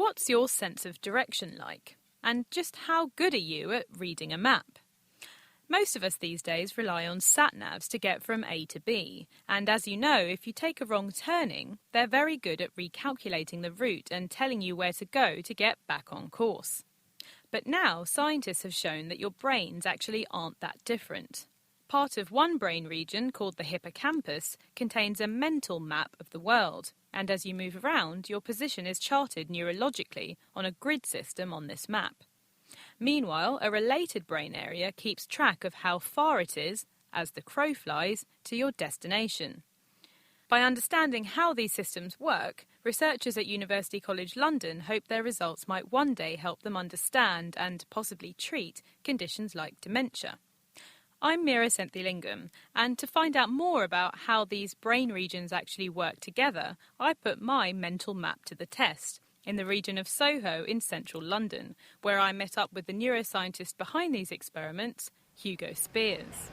What's your sense of direction like? And just how good are you at reading a map? Most of us these days rely on sat-navs to get from A to B, and as you know, if you take a wrong turning, they're very good at recalculating the route and telling you where to go to get back on course. But now scientists have shown that your brains actually aren't that different. Part of one brain region, called the hippocampus, contains a mental map of the world, and as you move around, your position is charted neurologically on a grid system on this map. Meanwhile, a related brain area keeps track of how far it is, as the crow flies, to your destination. By understanding how these systems work, researchers at University College London hope their results might one day help them understand and possibly treat conditions like dementia. I'm Mira Senthilingam, and to find out more about how these brain regions actually work together, I put my mental map to the test in the region of Soho in central London, where I met up with the neuroscientist behind these experiments, Hugo Spears.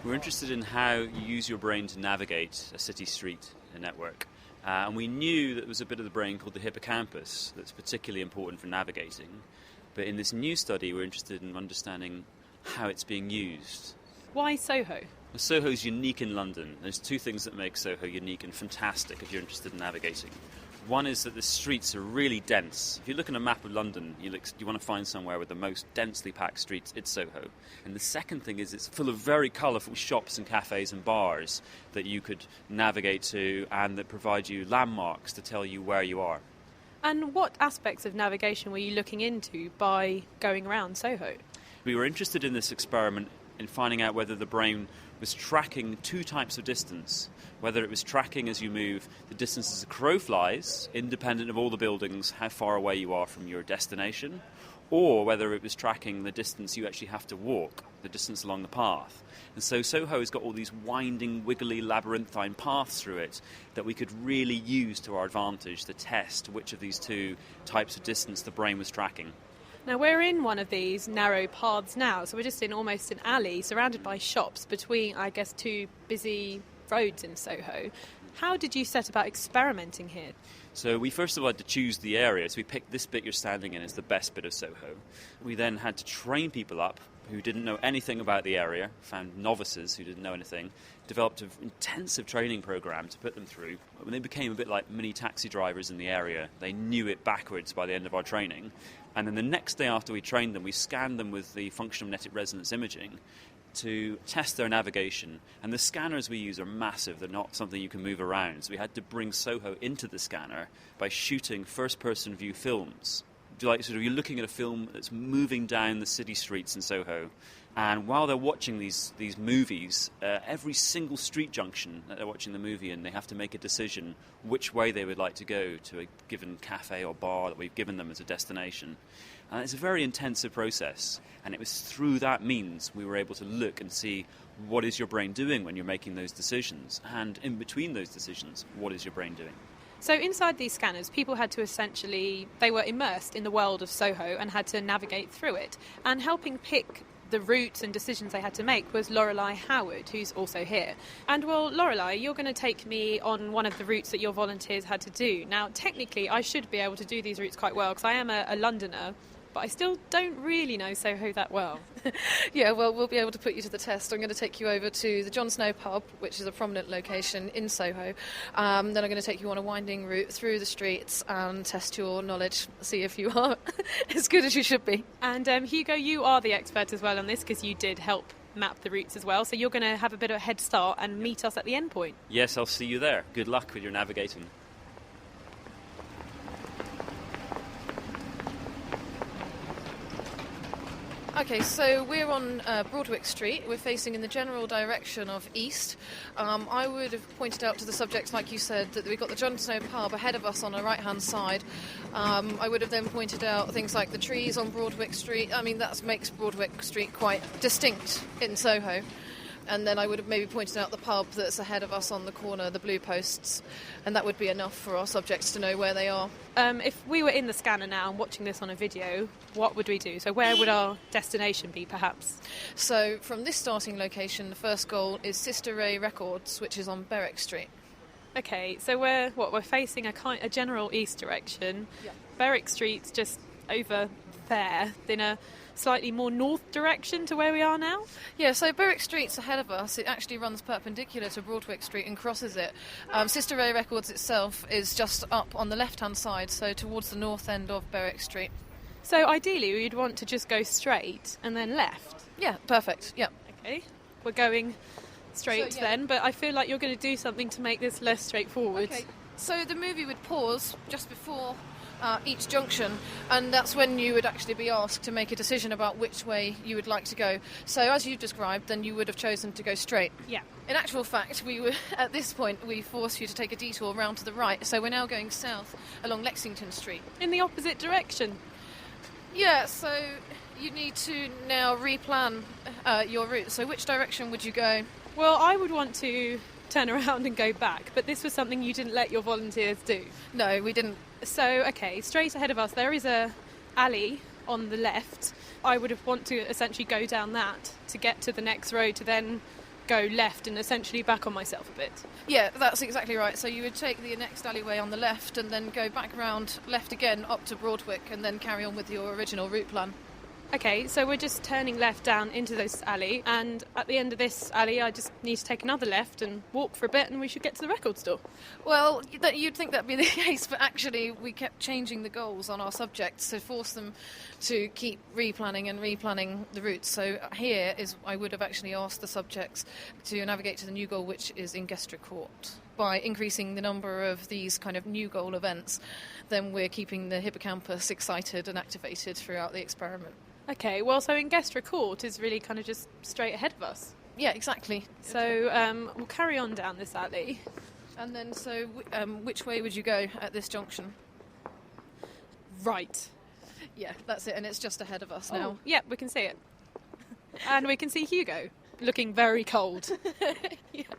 We're interested in how you use your brain to navigate a city street network. And we knew that there was a bit of the brain called the hippocampus that's particularly important for navigating. But in this new study, we're interested in understanding how it's being used. Why Soho? Well, Soho is unique in London. There's two things that make Soho unique and fantastic if you're interested in navigating. One is that the streets are really dense. If you look at a map of London, you want to find somewhere with the most densely packed streets, it's Soho. And the second thing is it's full of very colourful shops and cafes and bars that you could navigate to and that provide you landmarks to tell you where you are. And what aspects of navigation were you looking into by going around Soho? We were interested in this experiment in finding out whether the brain was tracking two types of distance, whether it was tracking as you move the distance as a crow flies, independent of all the buildings, how far away you are from your destination, or whether it was tracking the distance you actually have to walk, the distance along the path. And so Soho has got all these winding, wiggly, labyrinthine paths through it that we could really use to our advantage to test which of these two types of distance the brain was tracking. Now, we're in one of these narrow paths now, so we're just in almost an alley surrounded by shops between, I guess, two busy roads in Soho. How did you set about experimenting here? So we first of all had to choose the area, so we picked this bit you're standing in as the best bit of Soho. We then had to train people up who didn't know anything about the area, found novices who didn't know anything, developed an intensive training program to put them through. When they became a bit like mini taxi drivers in the area, they knew it backwards by the end of our training. And then the next day after we trained them, we scanned them with the functional magnetic resonance imaging to test their navigation. And the scanners we use are massive. They're not something you can move around. So we had to bring Soho into the scanner by shooting first-person view films. Like sort of you're looking at a film that's moving down the city streets in Soho, and while they're watching these movies, every single street junction that they're watching the movie in, they have to make a decision which way they would like to go to a given cafe or bar that we've given them as a destination. And it's a very intensive process, and it was through that means we were able to look and see what is your brain doing when you're making those decisions, and in between those decisions, what is your brain doing? So inside these scanners, people had to they were immersed in the world of Soho and had to navigate through it. And helping pick the routes and decisions they had to make was Lorelei Howard, who's also here. And well, Lorelei, you're going to take me on one of the routes that your volunteers had to do. Now, technically, I should be able to do these routes quite well because I am a Londoner, but I still don't really know Soho that well. Yeah, well, we'll be able to put you to the test. I'm going to take you over to the John Snow pub, which is a prominent location in Soho. Then I'm going to take you on a winding route through the streets and test your knowledge, see if you are as good as you should be. And Hugo, you are the expert as well on this because you did help map the routes as well, so you're going to have a bit of a head start and meet us at the end point. Yes, I'll see you there. Good luck with your navigating. Okay, so we're on Broadwick Street. We're facing in the general direction of east. I would have pointed out to the subjects, like you said, that we've got the John Snow pub ahead of us on the right-hand side. I would have then pointed out things like the trees on Broadwick Street. I mean, that makes Broadwick Street quite distinct in Soho. And then I would have maybe pointed out the pub that's ahead of us on the corner, the Blue Posts, and that would be enough for our subjects to know where they are. If we were in the scanner now and watching this on a video, what would we do? So where would our destination be, perhaps? So from this starting location, the first goal is Sister Ray Records, which is on Berwick Street. Okay, so we're facing a general east direction. Yeah. Berwick Street's just over there, in a slightly more north direction to where we are now. Yeah, so Berwick Street's ahead of us. It actually runs perpendicular to Broadwick Street and crosses it. Sister Ray Records itself is just up on the left-hand side, so towards the north end of Berwick Street. So ideally, we'd want to just go straight and then left. Yeah, perfect, yeah. Okay, we're going straight So, yeah. then, but I feel like you're going to do something to make this less straightforward. Okay, so the movie would pause just before each junction, and that's when you would actually be asked to make a decision about which way you would like to go. So as you described, then you would have chosen to go straight. Yeah. In actual fact, at this point we force you to take a detour round to the right, so we're now going south along Lexington Street. In the opposite direction. Yeah, so you need to now replan your route. So which direction would you go? Well, I would want to turn around and go back, but this was something you didn't let your volunteers do. No, we didn't. So, okay, straight ahead of us there is a alley on the left. I would have want to essentially go down that to get to the next road to then go left and essentially back on myself a bit. Yeah, that's exactly right. So you would take the next alleyway on the left and then go back round left again up to Broadwick and then carry on with your original route plan. Okay, so we're just turning left down into this alley, and at the end of this alley I just need to take another left and walk for a bit and we should get to the record store. Well, you'd think that'd be the case, but actually we kept changing the goals on our subjects to force them to keep replanning the routes. So here is I would have actually asked the subjects to navigate to the new goal, which is in Gestra Court. By increasing the number of these kind of new goal events, then we're keeping the hippocampus excited and activated throughout the experiment. Okay, well, so in Gestra Court is really kind of just straight ahead of us. Yeah, exactly. So we'll carry on down this alley. And then, so which way would you go at this junction? Right. Yeah, that's it, and it's just ahead of us now. Oh, yeah, we can see it. And we can see Hugo, looking very cold.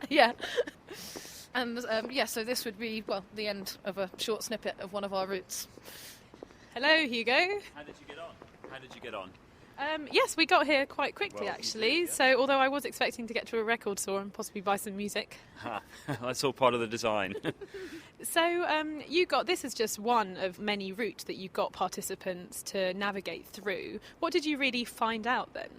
Yeah. And, so this would be, well, the end of a short snippet of one of our routes. Hello, Hugo. How did you get on? Yes, we got here quite quickly, Well, actually. you did, yeah. So, although I was expecting to get to a record store and possibly buy some music. That's all part of the design. So, this is just one of many routes that you got participants to navigate through. What did you really find out then?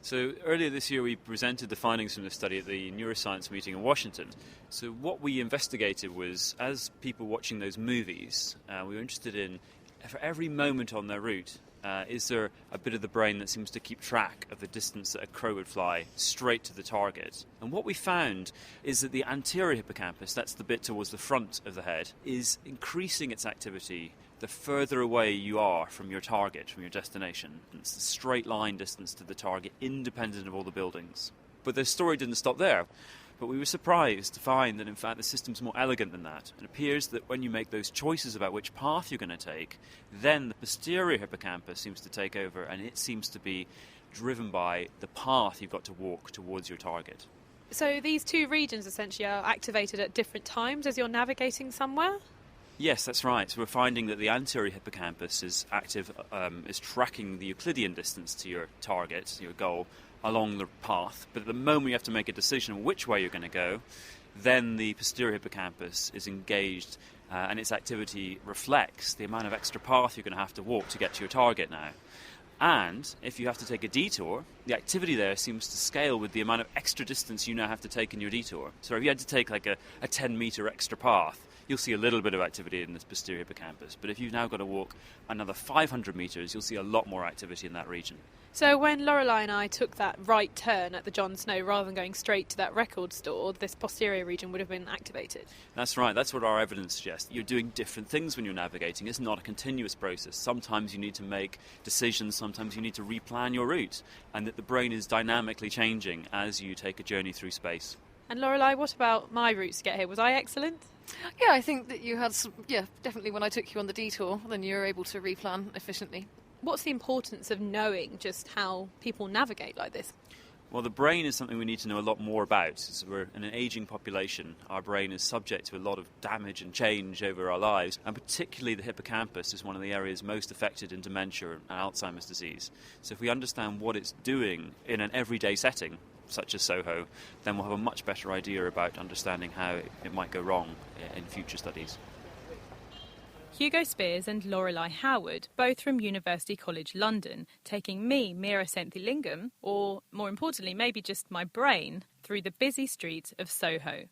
So earlier this year we presented the findings from the study at the neuroscience meeting in Washington. So what we investigated was, as people watching those movies, we were interested in, for every moment on their route, is there a bit of the brain that seems to keep track of the distance that a crow would fly straight to the target? And what we found is that the anterior hippocampus, that's the bit towards the front of the head, is increasing its activity the further away you are from your target, from your destination. It's a straight line distance to the target, independent of all the buildings. But the story didn't stop there. But we were surprised to find that, in fact, the system's more elegant than that. It appears that when you make those choices about which path you're going to take, then the posterior hippocampus seems to take over, and it seems to be driven by the path you've got to walk towards your target. So these two regions essentially are activated at different times as you're navigating somewhere? Yes, that's right. So we're finding that the anterior hippocampus is active, is tracking the Euclidean distance to your target, your goal, along the path. But at the moment you have to make a decision which way you're going to go, then the posterior hippocampus is engaged and its activity reflects the amount of extra path you're going to have to walk to get to your target now. And if you have to take a detour, the activity there seems to scale with the amount of extra distance you now have to take in your detour. So if you had to take like a 10-metre extra path, you'll see a little bit of activity in this posterior hippocampus. But if you've now got to walk another 500 metres, you'll see a lot more activity in that region. So when Lorelei and I took that right turn at the John Snow, rather than going straight to that record store, this posterior region would have been activated. That's right. That's what our evidence suggests. You're doing different things when you're navigating. It's not a continuous process. Sometimes you need to make decisions. Sometimes you need to replan your route. And that the brain is dynamically changing as you take a journey through space. And Lorelei, what about my routes to get here? Was I excellent? Yeah, I think that you had some, definitely when I took you on the detour, then you were able to replan efficiently. What's the importance of knowing just how people navigate like this? Well, the brain is something we need to know a lot more about. As we're in an ageing population, our brain is subject to a lot of damage and change over our lives, and particularly the hippocampus is one of the areas most affected in dementia and Alzheimer's disease. So if we understand what it's doing in an everyday setting, such as Soho, then we'll have a much better idea about understanding how it might go wrong in future studies. Hugo Spears and Lorelei Howard, both from University College London, taking me, Meera Senthilingam, or more importantly maybe just my brain, through the busy streets of Soho.